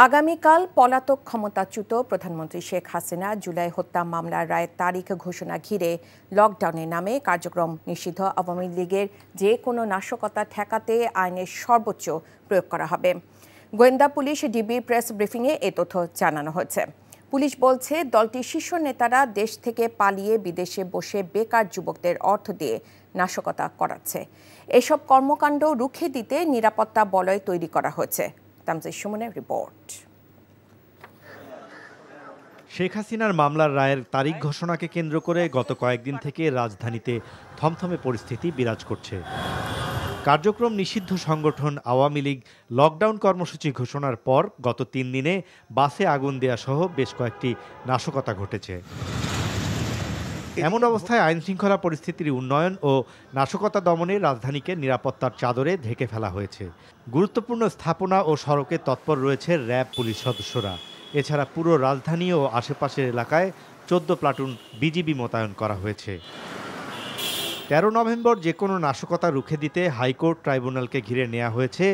আগামীকাল পলাতক ক্ষমতাচ্যুত প্রধানমন্ত্রী শেখ হাসিনা জুলাই হত্যা মামলার রায়ের তারিখ ঘোষণা ঘিরে লকডাউনের নামে কার্যক্রম নিষিদ্ধ আওয়ামী লীগের যে কোনো নাশকতা ঠেকাতে আইনের সর্বোচ্চ প্রয়োগ করা হবে। গোয়েন্দা পুলিশ ডিবি প্রেস ব্রিফিংয়ে এ তথ্য জানানো হয়েছে। পুলিশ বলছে দলটির শীর্ষ নেতারা দেশ থেকে পালিয়ে বিদেশে বসে বেকার যুবকদের অর্থ দিয়ে নাশকতা করাচ্ছে। এসব কর্মকাণ্ড রুখে দিতে নিরাপত্তা বলয় তৈরি করা হয়েছে। তামজিদ সুমনের রিপোর্ট। শেখ হাসিনার মামলার রায়ের তারিখ ঘোষণাকে কেন্দ্র করে গত কয়েকদিন থেকে রাজধানীতে থমথমে পরিস্থিতি বিরাজ করছে। কার্যক্রম নিষিদ্ধ সংগঠন আওয়ামী লীগ লকডাউন কর্মসূচি ঘোষণার পর গত ৩ দিনে বাসে আগুন দেয়া সহ বেশ কয়েকটি নাশকতা ঘটেছে। এমন অবস্থায় আইনশৃঙ্খলা পরিস্থিতির উন্নয়ন ও নাশকতা দমনে রাজধানীকে নিরাপত্তার চাদরে ঢেকে ফেলা হয়েছে। গুরুত্বপূর্ণ স্থাপনা ও সড়কে তৎপর রয়েছে র্যাব পুলিশ সদস্যরা। এছাড়া পুরো রাজধানী ও আশেপাশের এলাকায় 14 প্লাটুন বিজিবি মোতায়েন করা হয়েছে। 13 নভেম্বর যে কোনো নাশকতা রুখে দিতে হাইকোর্ট ট্রাইব্যুনালকে ঘিরে নেওয়া হয়েছে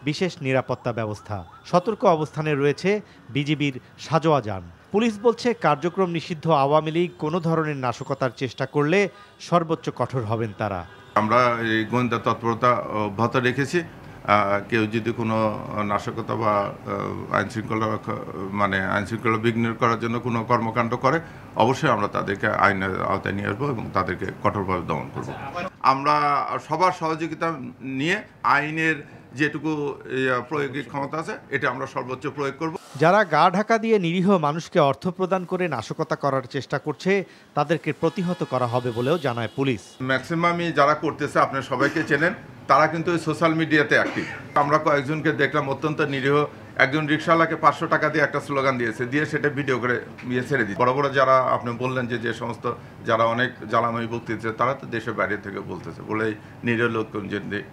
বিশেষ নিরাপত্তা ব্যবস্থা। সতর্ক অবস্থানে রয়েছে বিজিবির সাজোয়া যান। পুলিশ বলছে কার্যক্রম নিষিদ্ধ আওয়ামী লীগ কোনো ধরনের নাশকতার চেষ্টা করলে সর্বোচ্চ কঠোর হবেন তারা। আমরা এই গোয়েন্দা তৎপরতা অব্যাহত রেখেছি। কেউ যদি কোনো নাশকতা বা আইনশৃঙ্খলা বিঘ্ন করার জন্য কোনো কর্মকাণ্ড করে অবশ্যই আমরা তাদেরকে আইনের আওতায় নিয়ে আসবো এবং তাদেরকে কঠোরভাবে দমন করব। আমরা সবার সহযোগিতা নিয়ে আইনের যেটুকু প্রয়োগের ক্ষমতা আছে এটা আমরা সর্বোচ্চ প্রয়োগ করব। যারা গা ঢাকা দিয়ে নিরীহ মানুষকে অর্থ প্রদান করে নাশকতা করার চেষ্টা করছে তাদেরকে প্রতিহত করা হবে বলেও জানায় পুলিশ। ম্যাক্সিমামই যারা করতেছে আপনারা সবাইকে চেনেন, তারা কিন্তু সোশ্যাল মিডিয়াতে অ্যাক্টিভ। আমরা কয়েকজনকে দেখলাম অত্যন্ত নিরীহ একজন রিক্সাওয়ালাকে 500 টাকা দিয়ে একটা স্লোগান দিয়ে সেটা ভিডিও করে ছেড়ে দিই। বড় বড় যারা আপনি বললেন যে সমস্ত যারা অনেক জ্বালাময়ী বক্তৃতা তারা তো দেশের বাইরে থেকে বলতেছে বলেই নিরীহ লোক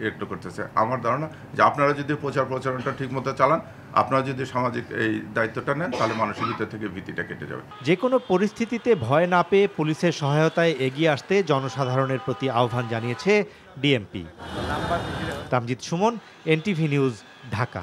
একটু করতেছে। আমার ধারণা যে আপনারা যদি প্রচারণাটা ঠিক মতো চালান, আপনারা যদি সামাজিক এই দায়িত্বটা নেন তাহলে মানুষের ভিতর থেকে ভীতিটা কেটে যাবে। যে কোনো পরিস্থিতিতে ভয় না পেয়ে পুলিশের সহায়তায় এগিয়ে আসতে জনসাধারণের প্রতি আহ্বান জানিয়েছে DMP. Tamjid Suman, NTV news, Dhaka.